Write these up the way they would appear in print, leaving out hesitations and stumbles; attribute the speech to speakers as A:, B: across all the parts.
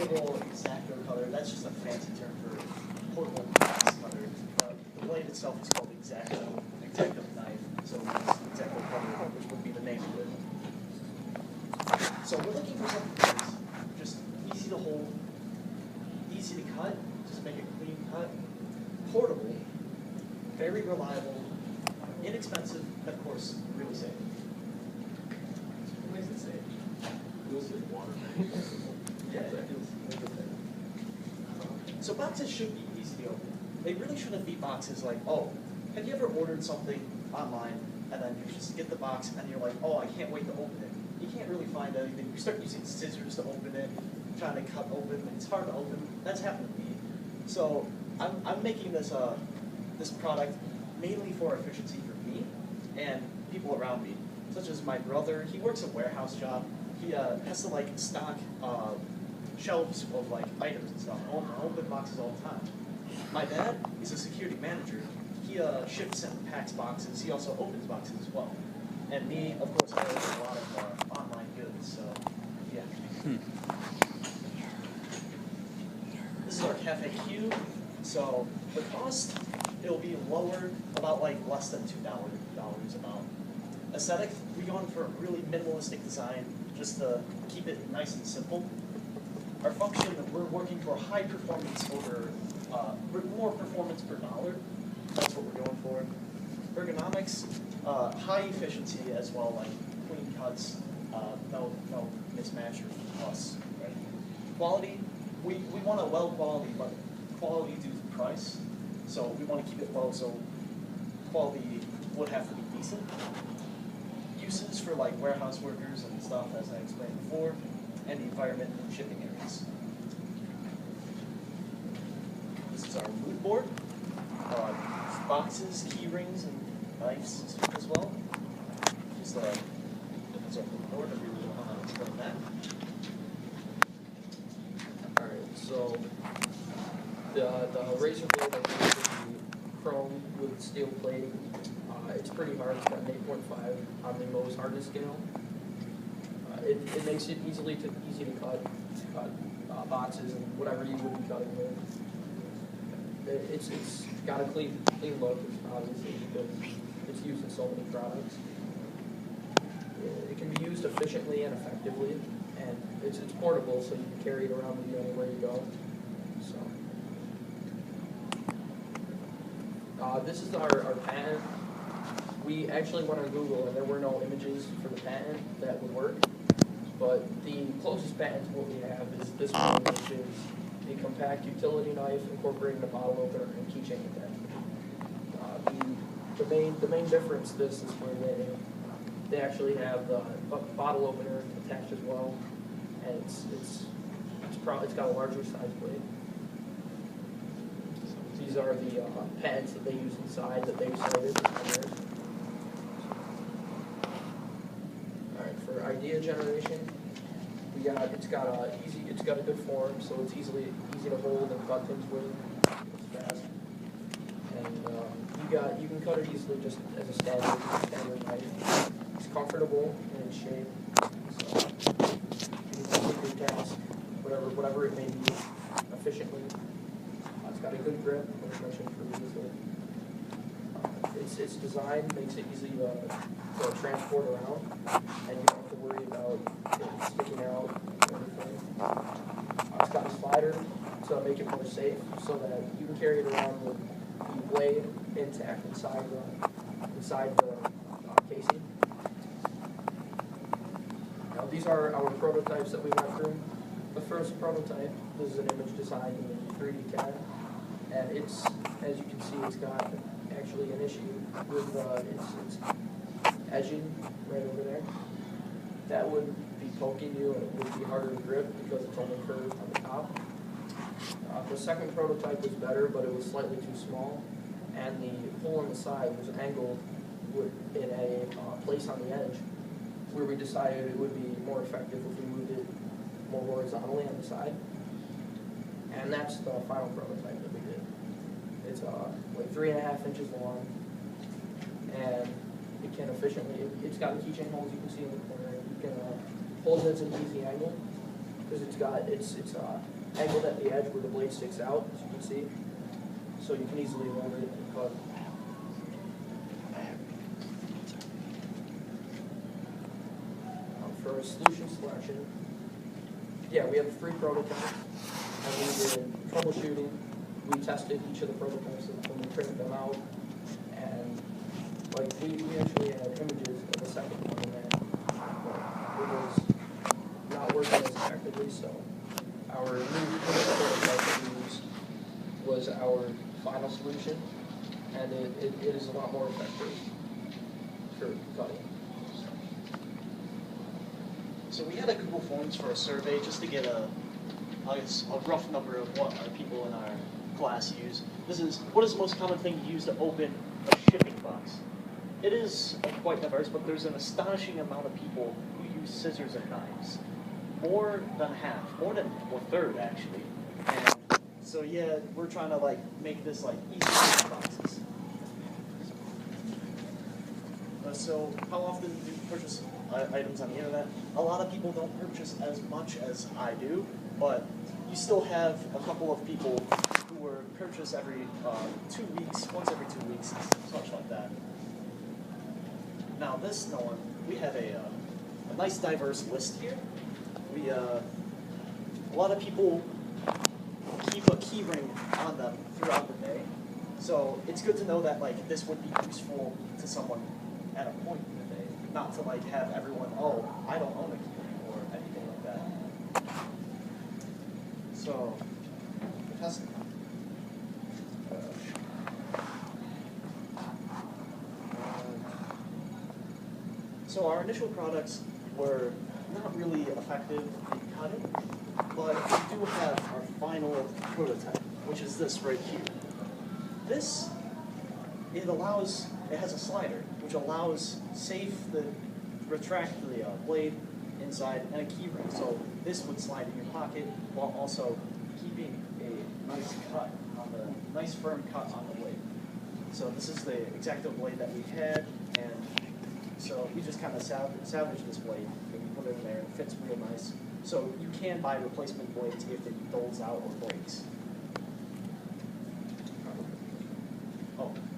A: portable X-Acto cutter, that's just a fancy term for portable box cutter. The blade itself is called X-Acto knife, so it's X-Acto cutter, which would be the name of it. So we're looking for something that's just easy to hold, easy to cut, just make a clean cut, portable, very reliable, inexpensive, and of course, really safe.
B: What makes it safe? Feels like water.
A: Yeah, it feels. So boxes should be easy to open. They really shouldn't be boxes like, oh, have you ever ordered something online and then you just get the box and you're like, oh, I can't wait to open it. You can't really find anything. You start using scissors to open it, trying to cut open, and it's hard to open. That's happened to me. So I'm making this this product mainly for efficiency for me and people around me, such as my brother. He works a warehouse job. He has to like stock shelves of like items and stuff. I open boxes all the time. My dad is a security manager. He ships and packs boxes. He also opens boxes as well. And me, of course, I order a lot of online goods. So yeah. This is our Cafe Q. So the cost, it'll be lower, about like less than $2 about. Aesthetic, we're going for a really minimalistic design, just to keep it nice and simple. Our function, we're working for high performance over, more performance per dollar. That's what we're going for. Ergonomics, high efficiency as well, like clean cuts, no mismatch or fuss. Right? Quality, we want a low quality, but quality due to price. So we want to keep it low, so quality would have to be decent. Uses for like warehouse workers and stuff, as I explained before, and the environment and shipping areas. This is our mood board. Boxes, key rings, and knives as well. Just that's our mood board. I really don't know how to explain that.
B: Alright, so the razor blade I think is chrome with steel plating. It's pretty hard. It's got an 8.5 on the Mohs hardness scale. It makes it easy to cut boxes and whatever you would be cutting with. It's got a clean look, obviously, because it's used in so many products. It can be used efficiently and effectively, and it's portable, so you can carry it around with you anywhere you go. So this is our patent. We actually went on Google, and there were no images for the patent that would work. But the closest patent to what we have is this one, which is a compact utility knife incorporating a bottle opener and keychain attachment. The main difference this is where they actually have the bottle opener attached as well, and it's got a larger size blade. So these are the pads that they use inside that they've cited. All right, for idea generation, it's got a good form, so it's easy to hold and cut things with. It's fast, and you can cut it easily just as a standard knife. It's comfortable in its shape, so you can complete your task, whatever it may be, efficiently. It's got a good grip, as mentioned previously. Its design makes it easy to transport around, and you don't have to worry about it sticking out or anything. It's got a slider to make it more safe, so that you can carry it around with the blade intact inside the casing. Now these are our prototypes that we went through. The first prototype, this is an image designed in 3D CAD, and it's, as you can see, it's got actually an issue with its edging right over there. That would be poking you, and it would be harder to grip because it's only curved on the top. The second prototype was better, but it was slightly too small, and the hole in the side was angled in a place on the edge where we decided it would be more effective if we moved it more horizontally on the side. And that's the final prototype that we did. It's like 3.5 inches long, and it can efficiently, it's got a keychain hole, as you can see in the corner. You can hold it at an easy angle, because it's angled at the edge where the blade sticks out, as you can see. So you can easily roll it and cut. For solution selection, yeah, we have 3 prototypes, and we did troubleshooting. We tested each of the prototypes when we printed them out, and like we actually had images of the second one that it was not working as effectively. So our new prototype that we used was our final solution, and it is a lot more effective for cutting.
A: So we had a Google Forms for a survey just to get a rough number of what our people in our class use. This is, what is the most common thing you use to open a shipping box? It is quite diverse, but there's an astonishing amount of people who use scissors and knives. More than half, more than 1/3 actually. And so yeah, we're trying to like make this like easy shipping boxes. So how often do you purchase items on the internet? A lot of people don't purchase as much as I do, but you still have a couple of people who will purchase every 2 weeks, once every 2 weeks, such like that. Now this one, we have a nice diverse list here. We a lot of people keep a key ring on them throughout the day, so it's good to know that like this would be useful to someone at a point in the day, not to like have everyone, oh, I don't own a key ring or anything like that. So, testing. So our initial products were not really effective in cutting, but we do have our final prototype, which is this right here. This, it has a slider, which allows retract the blade inside and a key ring. So this would slide in your pocket while also keeping a nice firm cut on the blade. So this is the X-Acto blade that we had, and so we just kind of salvaged this blade and we put it in there and it fits real nice. So you can buy replacement blades if it dulls out or breaks.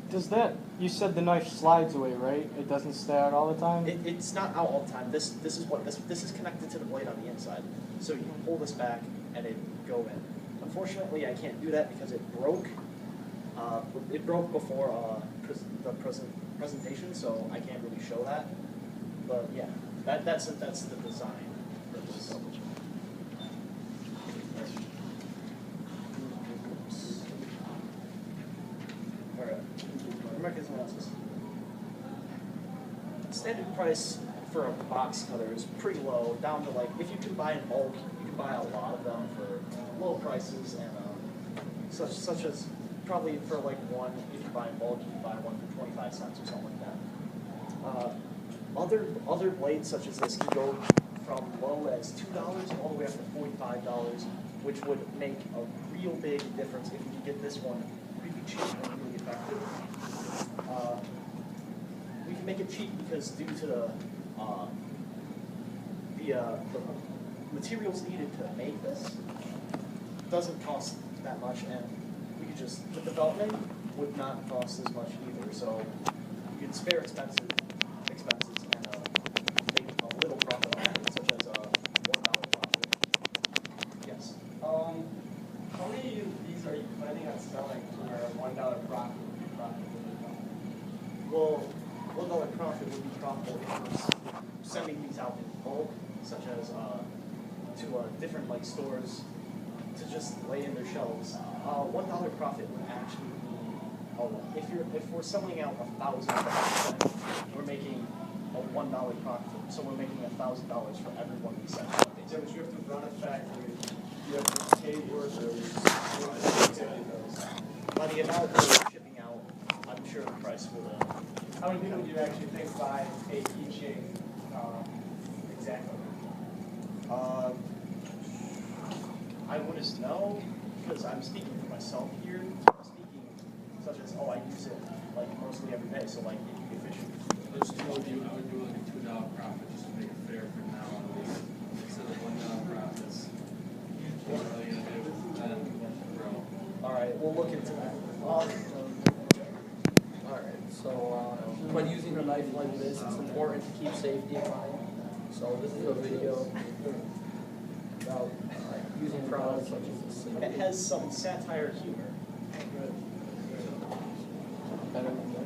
C: Does that, you said the knife slides away, right? It doesn't stay out all the time?
A: It's not out all the time. This is connected to the blade on the inside. So you can pull this back and it go in. Unfortunately, I can't do that because it broke. It broke before the presentation, so I can't really show that. But yeah, that's the design for this. All right. American analysis. Standard price for a box cutter is pretty low, down to like, if you can buy in bulk, you can buy a lot of them for low prices, and such as probably for like one, if you buy in bulk, you can buy one for 25 cents or something like that. Other blades such as this can go from low as $2 all the way up to $45, which would make a real big difference if you could get this one really cheap and really effective. We can make it cheap because due to the materials needed to make this doesn't cost that much, and we could just, the development would not cost as much either. So you can spare expenses and make a little profit on it, such as $1 profit. Yes.
D: How many of these are you planning on selling where a $1 profit would be profitable?
A: Well, $1 profit would be profitable if we're sending these out in bulk, such as to different like stores to just lay in their shelves. $1 profit would actually be, if we're selling out 1,000 boxes, we're making a $1 profit. So we're making $1,000 for every one we sell.
D: Yeah, but you have to run a factory. You have to pay workers.
A: By the amount we're shipping out, I'm sure the price will.
D: How many people do you actually think buy a keychain exactly?
A: I wouldn't know, because I'm speaking for myself here. I'm speaking such as, I use it like mostly every day, so like it'd be efficient.
E: There's two of you, I would do like a $2 profit just to make it fair for now on least. Instead of $1 profits.
A: we'll look into that.
B: Alright, so, when using a knife like this, it's important to keep safety in mind. So this is a video about using products such as this.
A: It has some satire humor.
C: Better than that.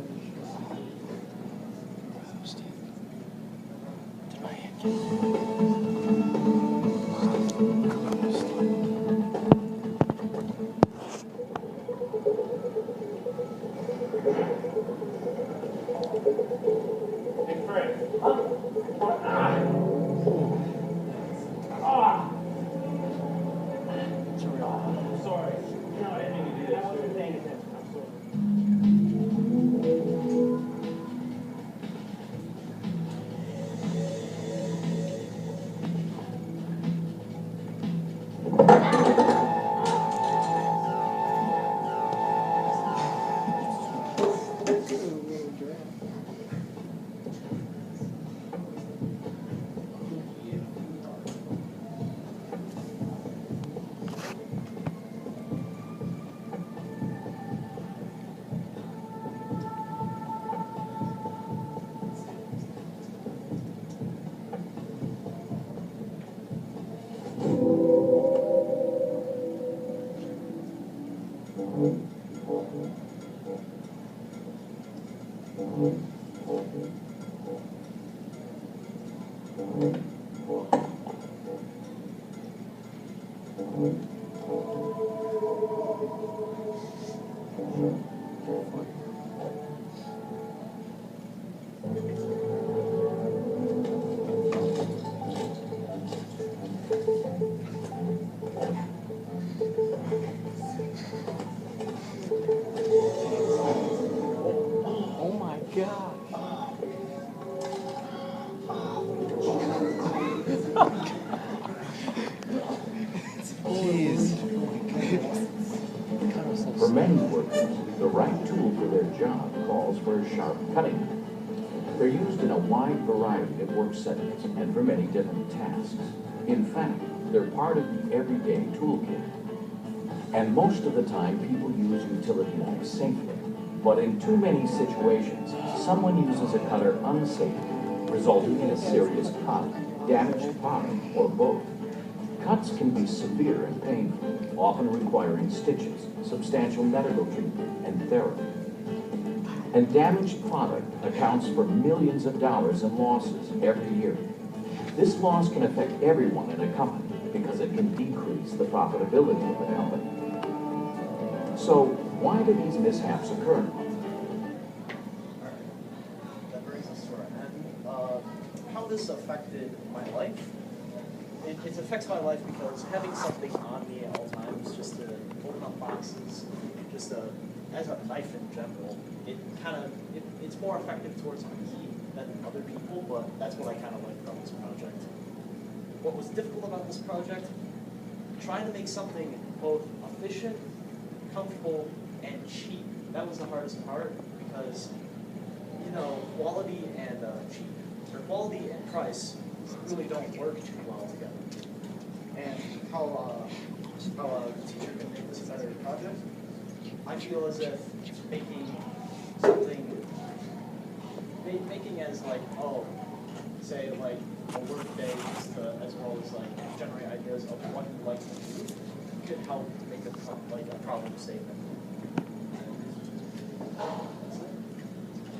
D: Hey, Fred. Sorry. No, I didn't mean to do that. I wasn't paying attention. I'm sorry.
C: Oh my god. Jeez.
E: For many workers, the right tool for their job calls for a sharp cutting knife. They're used in a wide variety of work settings and for many different tasks. In fact, they're part of the everyday toolkit. And most of the time, people use utility knives safely. But in too many situations, someone uses a cutter unsafely, resulting in a serious cut, damaged product, or both. Cuts can be severe and painful, often requiring stitches, substantial medical treatment, and therapy. And damaged product accounts for millions of dollars in losses every year. This loss can affect everyone in a company because it can decrease the profitability of the company. So, why do these mishaps occur?
A: That brings us to our end. How this affected my life? It affects my life because having something on me at all times, just to open up boxes, just as a knife in general, it's more effective towards me than other people, but that's what I kind of like about this project. What was difficult about this project? Trying to make something both efficient, comfortable, and cheap. That was the hardest part because, you know, quality and cheap, or quality and price really don't work too well together. And how the teacher can make this a better project? I feel as if making something, making as like, say like a work day, just to, as well as like generate ideas of what you like to do, could help make a problem statement.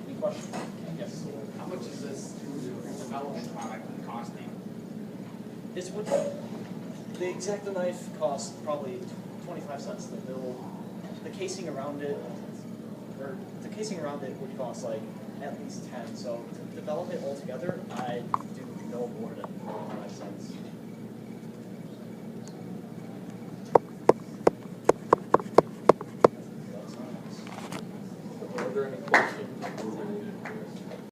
A: Any questions? Yes.
F: How much is this development product costing?
A: This would, the exact knife cost probably 25 cents to build. The casing around it, would cost like at least 10. So to develop it all together, I do no more than 25 cents.